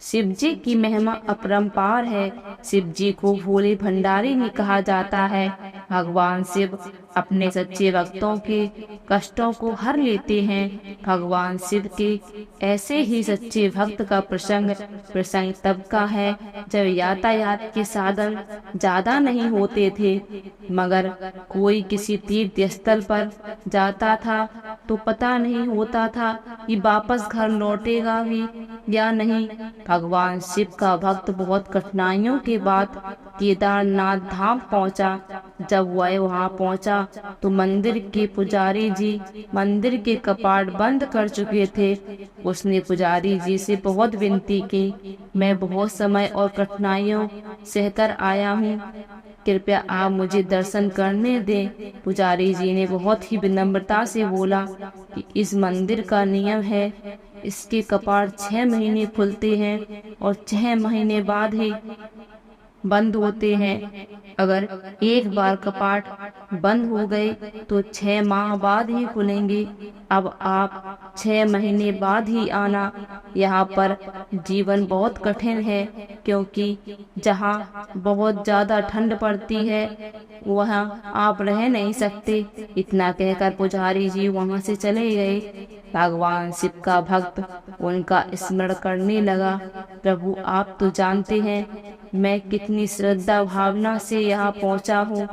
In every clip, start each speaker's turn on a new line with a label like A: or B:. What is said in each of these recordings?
A: शिव जी की महिमा अपरंपार है। शिव जी को भोले भंडारी भी कहा जाता है। भगवान शिव अपने सच्चे भक्तों के कष्टों को हर लेते हैं। भगवान शिव के ऐसे ही सच्चे भक्त का प्रसंग तब का है जब यातायात के साधन ज्यादा नहीं होते थे, मगर कोई किसी तीर्थ स्थल पर जाता था तो पता नहीं होता था कि वापस घर लौटेगा भी या नहीं। भगवान शिव का भक्त बहुत कठिनाइयों के बाद केदारनाथ धाम पहुंचा। जब वह वहां पहुंचा तो मंदिर के पुजारी जी मंदिर के कपाट बंद कर चुके थे। उसने पुजारी जी से बहुत विनती की, मैं बहुत समय और कठिनाइयों सहकर आया हूँ, कृपया आप मुझे दर्शन करने दें। पुजारी जी ने बहुत ही विनम्रता से बोला कि इस मंदिर का नियम है, इसके कपाट 6 महीने खुलते हैं और 6 महीने बाद ही बंद होते हैं। अगर एक बार कपाट बंद हो गए तो 6 माह बाद ही खुलेंगे। अब आप 6 महीने बाद ही आना। यहाँ पर जीवन बहुत कठिन है, क्योंकि जहाँ बहुत ज्यादा ठंड पड़ती है वहाँ आप रह नहीं सकते। इतना कहकर पुजारी जी वहाँ से चले गए। भगवान शिव का भक्त उनका स्मरण करने लगा, प्रभु आप तो जानते हैं मैं कितनी श्रद्धा भावना से यहाँ पहुँचा हूँ।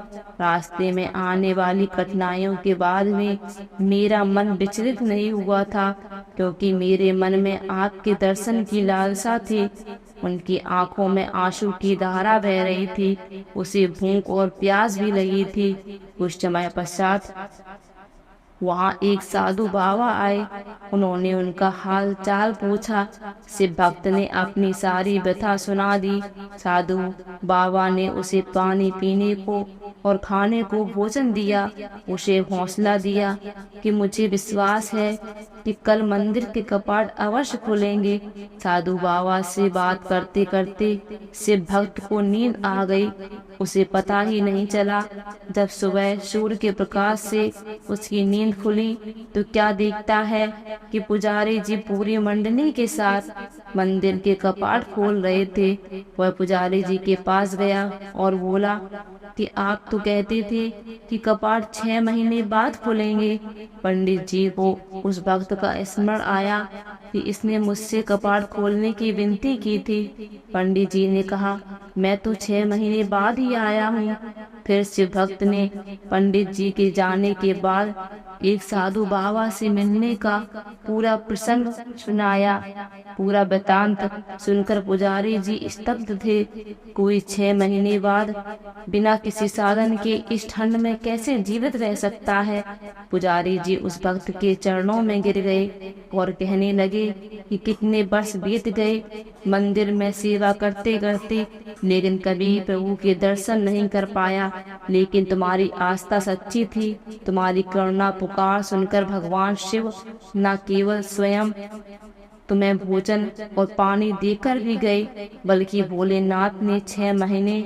A: रास्ते में आने वाली कठिनाइयों के बाद में मेरा मन विचलित नहीं हुआ था, क्योंकि मेरे मन में आपके दर्शन की लालसा थी। उनकी आंखों में आंसू की धारा बह रही थी। उसे भूख और प्यास भी लगी थी। कुछ समय पश्चात वहाँ एक साधु बाबा आए। उन्होंने उनका हाल चाल पूछा। शिव भक्त ने अपनी सारी व्यथा सुना दी। साधु बाबा ने उसे पानी पीने को और खाने को भोजन दिया। उसे हौसला दिया कि मुझे विश्वास है कि कल मंदिर के कपाट अवश्य खुलेंगे। साधु बाबा से बात करते करते शिव भक्त को नींद आ गई। उसे पता ही नहीं चला। जब सुबह सूर्य के प्रकाश से उसकी नींद खुली तो क्या देखता है कि पुजारी जी पूरी मंडली के साथ मंदिर के कपाट खोल रहे थे। वह पुजारी जी के पास गया और बोला कि आप तो कहते थे कि कपाट 6 महीने बाद खुलेंगे। पंडित जी को उस भक्त का स्मरण आया कि इसने मुझसे कपाट खोलने की विनती की थी। पंडित जी ने कहा, मैं तो 6 महीने बाद ही आया हूँ। फिर शिव भक्त ने पंडित जी के जाने के बाद एक साधु बाबा से मिलने का पूरा प्रसंग सुनाया। पूरा वृतांत सुनकर पुजारी जी स्तब्ध थे। कोई 6 महीने बाद बिना किसी साधन के इस ठंड में कैसे जीवित रह सकता है। पुजारी जी उस भक्त के चरणों में गिर गए और कहने लगे कि कितने वर्ष बीत गए मंदिर में सेवा करते करते, लेकिन कभी प्रभु के दर्शन नहीं कर पाया। लेकिन तुम्हारी आस्था सच्ची थी। तुम्हारी करुणा पुकार सुनकर भगवान शिव न केवल स्वयं तुम्हें भोजन और पानी देकर भी गए, बल्कि भोलेनाथ ने 6 महीने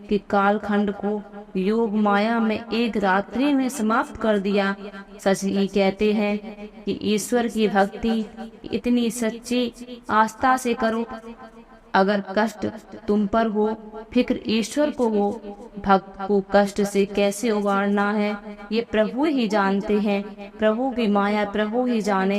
A: के कालखंड को योग माया में एक रात्रि में समाप्त कर दिया। सच ही कहते हैं कि ईश्वर की भक्ति इतनी सच्ची आस्था से करो, अगर कष्ट तुम पर हो, फिक्र ईश्वर को हो। भक्त को कष्ट से कैसे उबारना है ये प्रभु ही जानते हैं। प्रभु की माया प्रभु ही जाने।